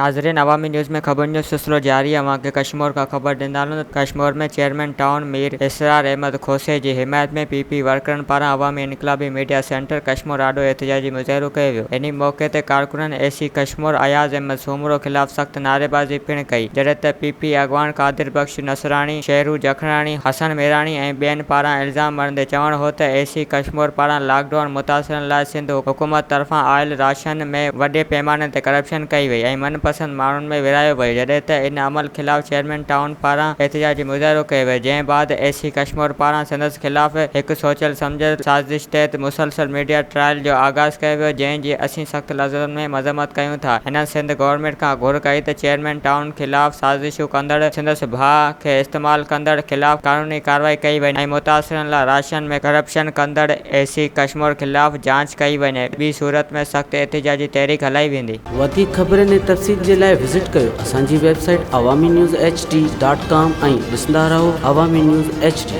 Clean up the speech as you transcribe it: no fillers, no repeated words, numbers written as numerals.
नाजरीन, अवामी न्यूज़ में खबर न्यूज़ सिलसिलो जारी है। वहाँ के कश्मीर का खबर ॾींदालूं। कश्मीर में चेयरमैन टाउन मीर इसरार अहमद खोसे जी हिमायत में पीपी वर्करनि पारां अवामी इनकलाबी मीडिया सेंटर कश्मीर आॾो एहतिजाजी मुज़ाहिरो कयो वियो। इन मौक़े ते कारकुननि एसी कश्मीर अयाज़ अहमद सूमरो ख़िलाफ़ सख़्त नारेबाज़ी पिणु कई, जॾहिं त पीपी अॻवान कादिर बख्श नसराणी, शेरू जखराणी, हसन मेराणी ऐं ॿियनि पारां इल्ज़ाम हणंदे चवणु हो त एसी कश्मीर पारां लॉकडाउन मुतासिरनि लाइ सिंध हुकूमत तरफ़ां आयल राशन में वॾे पैमाने ते करप्शन कई वई ऐं मनपसंद माण्हुनि में विरायो वियो, जॾहिं त इन अमल ख़िलाफ़ चेयरमैन टाउन पारां एहतिजाजी मुज़ाहिरो कयो वियो। जंहिं बाद एसी कश्मीर पारां संदसि ख़िलाफ़ हिकु सोचियल सम्झियल साज़िश तहत मुसलसल मीडिया ट्रायल जो आगाज़ कयो वियो, जंहिं जी असीं सख़्त लफ़्ज़नि में मज़म्मत कयूं था। हिननि सिंध गवर्नमेंट खां घुर कई त चेयरमैन टाउन ख़िलाफ़ साज़िशूं कंदड़ संदसि भाउ खे इस्तेमालु कंदड़ ख़िलाफ़ कानूनी कार्रवाई कई वञे ऐं मुतासिरनि लाइ राशन में करप्शन कंदड़ एसी कश्मीर ख़िलाफ़ जांच कई वञे। ॿी सूरत में सख़्त एहतिजाजी तहरीक हलाई वेंदी। वधीक ख़बरनि ऐं तफ़सील जे लाइ विज़िट कयो असांजी वेबसाइट awamiNewsHD.com ऐं ॾिसंदा रहो अवामी न्यूज़ HD।